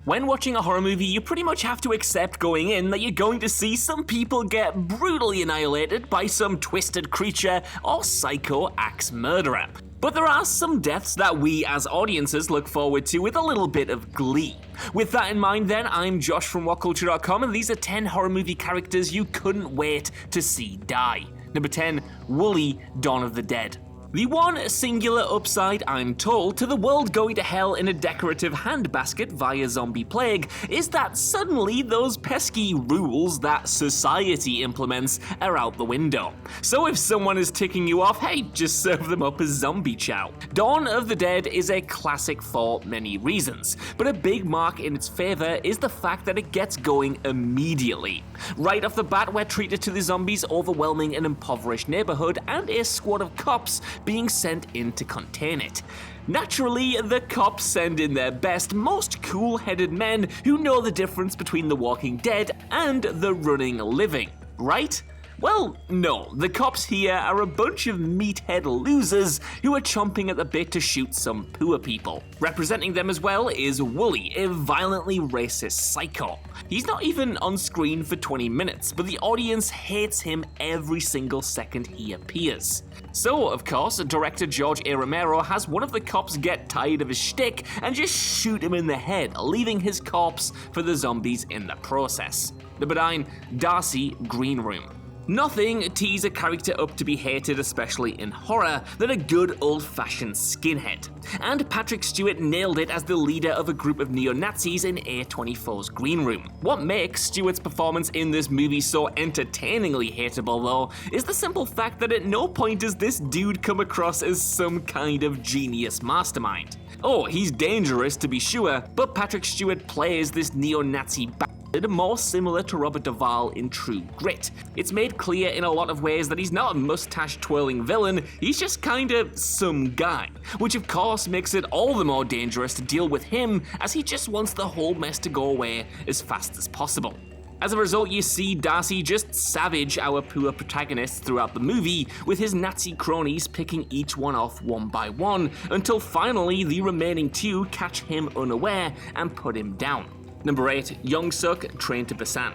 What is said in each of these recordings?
When watching a horror movie, you pretty much have to accept going in that you're going to see some people get brutally annihilated by some twisted creature or psycho axe murderer. But there are some deaths that we as audiences look forward to with a little bit of glee. With that in mind then, I'm Josh from WhatCulture.com, and these are 10 horror movie characters you couldn't wait to see die. Number 10, Wooly, Dawn of the Dead. The one singular upside, I'm told, to the world going to hell in a decorative handbasket via zombie plague is that suddenly those pesky rules that society implements are out the window. So if someone is ticking you off, hey, just serve them up as zombie chow. Dawn of the Dead is a classic for many reasons, but a big mark in its favor is the fact that it gets going immediately. Right off the bat, we're treated to the zombies' overwhelming and impoverished neighborhood and a squad of cops being sent in to contain it. Naturally, the cops send in their best, most cool-headed men who know the difference between the walking dead and the running living, right? Well, no, the cops here are a bunch of meathead losers who are chomping at the bit to shoot some poor people. Representing them as well is Wooly, a violently racist psycho. He's not even on screen for 20 minutes, but the audience hates him every single second he appears. So, of course, director George A. Romero has one of the cops get tired of his shtick and just shoot him in the head, leaving his corpse for the zombies in the process. Number 9, Darcy, Green Room. Nothing tees a character up to be hated, especially in horror, than a good old-fashioned skinhead. And Patrick Stewart nailed it as the leader of a group of neo-Nazis in A24's Green Room. What makes Stewart's performance in this movie so entertainingly hateable, though, is the simple fact that at no point does this dude come across as some kind of genius mastermind. Oh, he's dangerous to be sure, but Patrick Stewart plays this neo-Nazi bastard more similar to Robert Duvall in True Grit. It's made clear in a lot of ways that he's not a mustache-twirling villain, he's just kinda some guy, which of course makes it all the more dangerous to deal with him as he just wants the whole mess to go away as fast as possible. As a result, you see Darcy just savage our poor protagonists throughout the movie, with his Nazi cronies picking each one off one by one, until finally the remaining two catch him unaware and put him down. Number 8, Yongsuk, Train to Busan.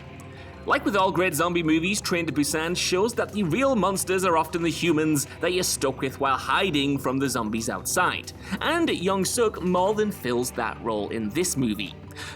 Like with all great zombie movies, Train to Busan shows that the real monsters are often the humans that you're stuck with while hiding from the zombies outside. And Yongsuk more than fills that role in this movie.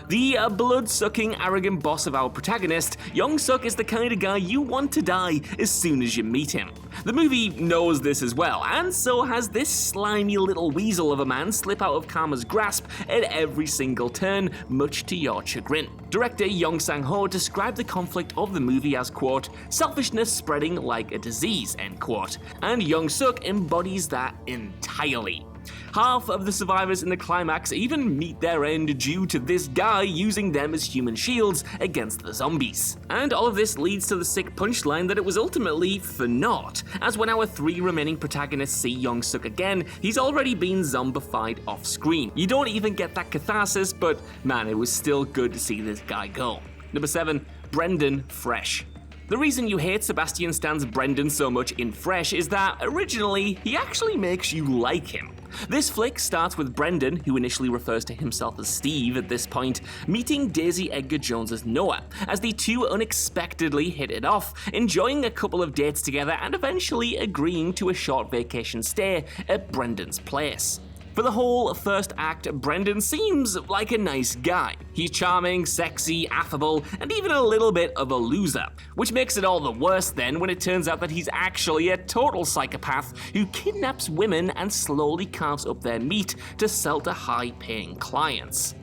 The blood-sucking, arrogant boss of our protagonist, Yongsuk is the kind of guy you want to die as soon as you meet him. The movie knows this as well, and so has this slimy little weasel of a man slip out of karma's grasp at every single turn, much to your chagrin. Director Yong Sang-ho described the conflict of the movie as, quote, selfishness spreading like a disease, end quote, and Yongsuk embodies that entirely. Half of the survivors in the climax even meet their end due to this guy using them as human shields against the zombies. And all of this leads to the sick punchline that it was ultimately for naught, as when our 3 remaining protagonists see Yongsuk again, he's already been zombified off screen. You don't even get that catharsis, but man, it was still good to see this guy go. Number 7, Brendan, Fresh. The reason you hate Sebastian Stan's Brendan so much in Fresh is that, originally, he actually makes you like him. This flick starts with Brendan, who initially refers to himself as Steve at this point, meeting Daisy Edgar Jones as Noah, as the two unexpectedly hit it off, enjoying a couple of dates together and eventually agreeing to a short vacation stay at Brendan's place. For the whole first act, Brendan seems like a nice guy. He's charming, sexy, affable, and even a little bit of a loser. Which makes it all the worse then when it turns out that he's actually a total psychopath who kidnaps women and slowly carves up their meat to sell to high-paying clients.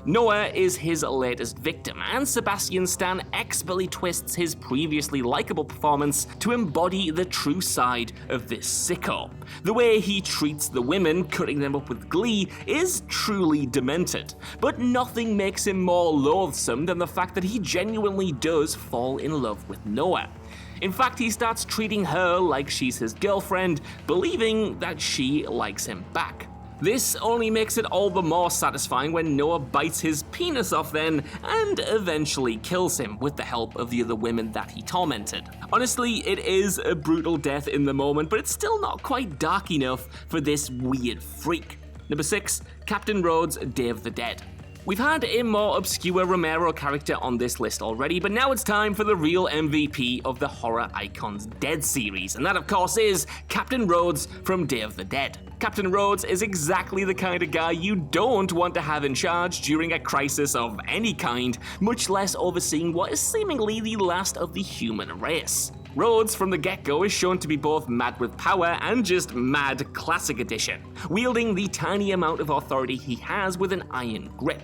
Noah is his latest victim, and Sebastian Stan expertly twists his previously likable performance to embody the true side of this sicko. The way he treats the women, cutting them up with glee, is truly demented, but nothing makes him more loathsome than the fact that he genuinely does fall in love with Noah. In fact, he starts treating her like she's his girlfriend, believing that she likes him back. This only makes it all the more satisfying when Noah bites his penis off then, and eventually kills him with the help of the other women that he tormented. Honestly, it is a brutal death in the moment, but it's still not quite dark enough for this weird freak. Number 6, Captain Rhodes, Day of the Dead. We've had a more obscure Romero character on this list already, but now it's time for the real MVP of the Horror Icons Dead series, and that of course is Captain Rhodes from Day of the Dead. Captain Rhodes is exactly the kind of guy you don't want to have in charge during a crisis of any kind, much less overseeing what is seemingly the last of the human race. Rhodes from the get-go is shown to be both mad with power and just mad classic edition, wielding the tiny amount of authority he has with an iron grip.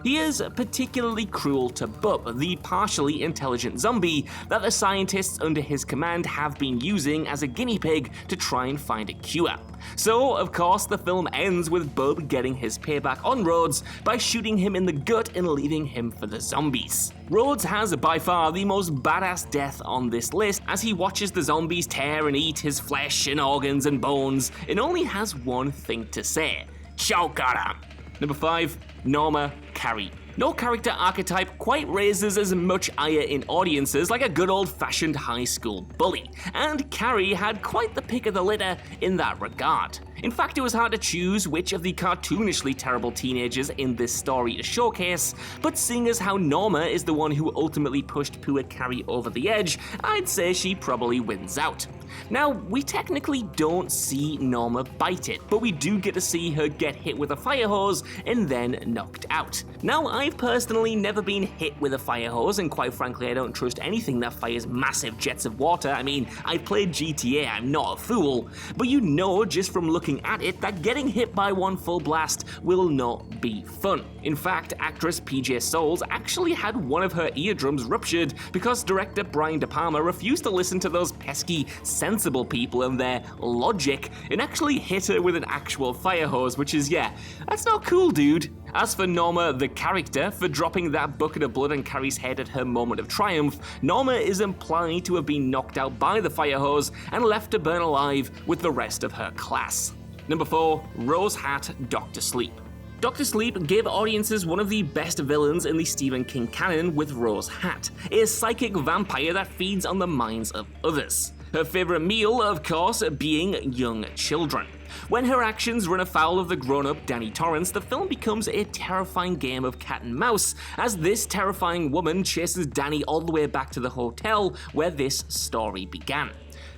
He is particularly cruel to Bub, the partially intelligent zombie that the scientists under his command have been using as a guinea pig to try and find a cure. So, of course, the film ends with Bub getting his payback on Rhodes by shooting him in the gut and leaving him for the zombies. Rhodes has by far the most badass death on this list as he watches the zombies tear and eat his flesh and organs and bones and only has one thing to say: choke on him. Number 5, Norma Carrie. No character archetype quite raises as much ire in audiences like a good old-fashioned high school bully, and Carrie had quite the pick of the litter in that regard. In fact, it was hard to choose which of the cartoonishly terrible teenagers in this story to showcase, but seeing as how Norma is the one who ultimately pushed poor Carrie over the edge, I'd say she probably wins out. Now, we technically don't see Norma bite it, but we do get to see her get hit with a fire hose and then knocked out. Now, I've personally never been hit with a fire hose, and quite frankly I don't trust anything that fires massive jets of water. I mean, I played GTA, I'm not a fool, but you know just from looking at it that getting hit by one full blast will not be fun. In fact, actress PJ Souls actually had one of her eardrums ruptured because director Brian De Palma refused to listen to those pesky, sensible people and their logic and actually hit her with an actual fire hose, which is, yeah, that's not cool, dude. As for Norma, the character, for dropping that bucket of blood on Carrie's head at her moment of triumph, Norma is implied to have been knocked out by the fire hose and left to burn alive with the rest of her class. Number 4, Rose Hat Dr. Sleep. Dr. Sleep gave audiences one of the best villains in the Stephen King canon with Rose Hat, a psychic vampire that feeds on the minds of others. Her favorite meal, of course, being young children. When her actions run afoul of the grown-up Danny Torrance, the film becomes a terrifying game of cat and mouse, as this terrifying woman chases Danny all the way back to the hotel where this story began.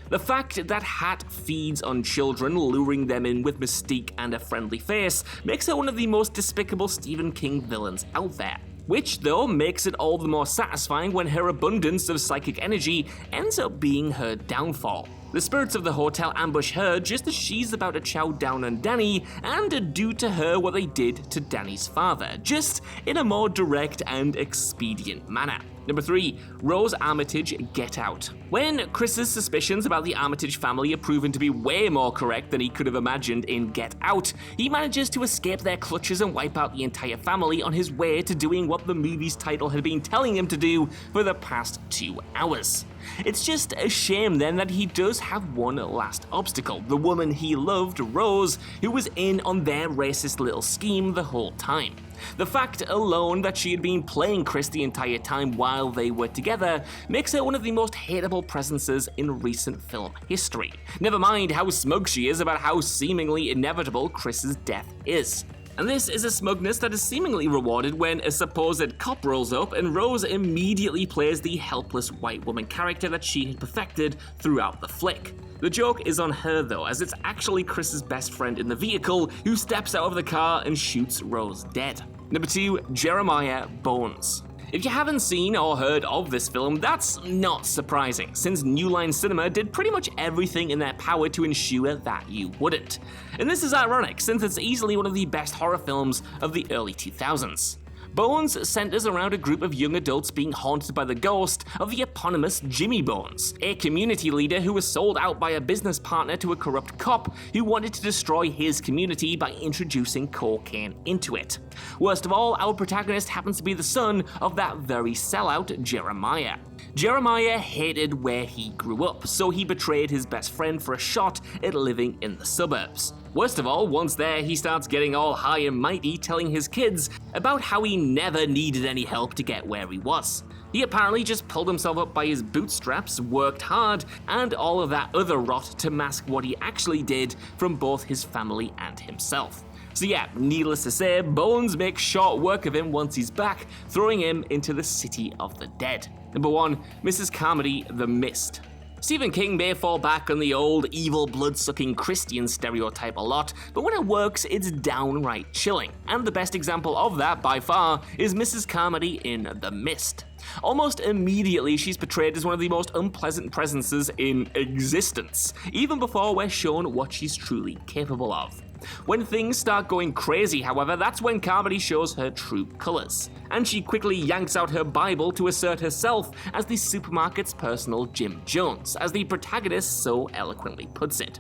The fact that Hat feeds on children, luring them in with mystique and a friendly face, makes her one of the most despicable Stephen King villains out there. Which, though, makes it all the more satisfying when her abundance of psychic energy ends up being her downfall. The spirits of the hotel ambush her just as she's about to chow down on Danny and do to her what they did to Danny's father, just in a more direct and expedient manner. Number 3, Rose Armitage Get Out. When Chris's suspicions about the Armitage family are proven to be way more correct than he could have imagined in Get Out, he manages to escape their clutches and wipe out the entire family on his way to doing what the movie's title had been telling him to do for the past 2 hours. It's just a shame then that he does have one last obstacle, the woman he loved, Rose, who was in on their racist little scheme the whole time. The fact alone that she had been playing Chris the entire time while they were together makes her one of the most hateable presences in recent film history. Never mind how smug she is about how seemingly inevitable Chris's death is. And this is a smugness that is seemingly rewarded when a supposed cop rolls up and Rose immediately plays the helpless white woman character that she had perfected throughout the flick. The joke is on her though, as it's actually Chris's best friend in the vehicle who steps out of the car and shoots Rose dead. Number 2, Jeremiah Bones. If you haven't seen or heard of this film, that's not surprising, since New Line Cinema did pretty much everything in their power to ensure that you wouldn't. And this is ironic, since it's easily one of the best horror films of the early 2000s. Bones centers around a group of young adults being haunted by the ghost of the eponymous Jimmy Bones, a community leader who was sold out by a business partner to a corrupt cop who wanted to destroy his community by introducing cocaine into it. Worst of all, our protagonist happens to be the son of that very sellout, Jeremiah. Jeremiah hated where he grew up, so he betrayed his best friend for a shot at living in the suburbs. Worst of all, once there, he starts getting all high and mighty, telling his kids about how he never needed any help to get where he was. He apparently just pulled himself up by his bootstraps, worked hard, and all of that other rot to mask what he actually did from both his family and himself. So yeah, needless to say, Bones makes short work of him once he's back, throwing him into the City of the Dead. Number 1, Mrs. Carmody, The Mist. Stephen King may fall back on the old evil blood-sucking Christian stereotype a lot, but when it works, it's downright chilling. And the best example of that, by far, is Mrs. Carmody in The Mist. Almost immediately, she's portrayed as one of the most unpleasant presences in existence, even before we're shown what she's truly capable of. When things start going crazy, however, that's when Carmody shows her true colours, and she quickly yanks out her Bible to assert herself as the supermarket's personal Jim Jones, as the protagonist so eloquently puts it.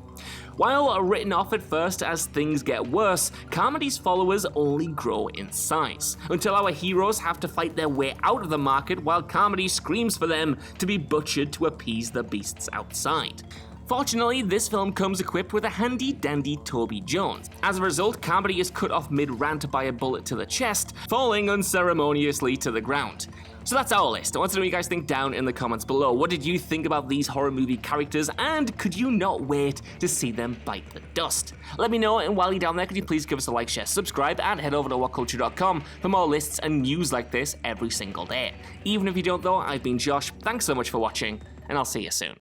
While written off at first as things get worse, Carmody's followers only grow in size, until our heroes have to fight their way out of the market while Carmody screams for them to be butchered to appease the beasts outside. Fortunately, this film comes equipped with a handy-dandy Toby Jones. As a result, Carmody is cut off mid-rant by a bullet to the chest, falling unceremoniously to the ground. So that's our list. I want to know what you guys think down in the comments below. What did you think about these horror movie characters, and could you not wait to see them bite the dust? Let me know, and while you're down there, could you please give us a like, share, subscribe, and head over to whatculture.com for more lists and news like this every single day. Even if you don't though, I've been Josh, thanks so much for watching, and I'll see you soon.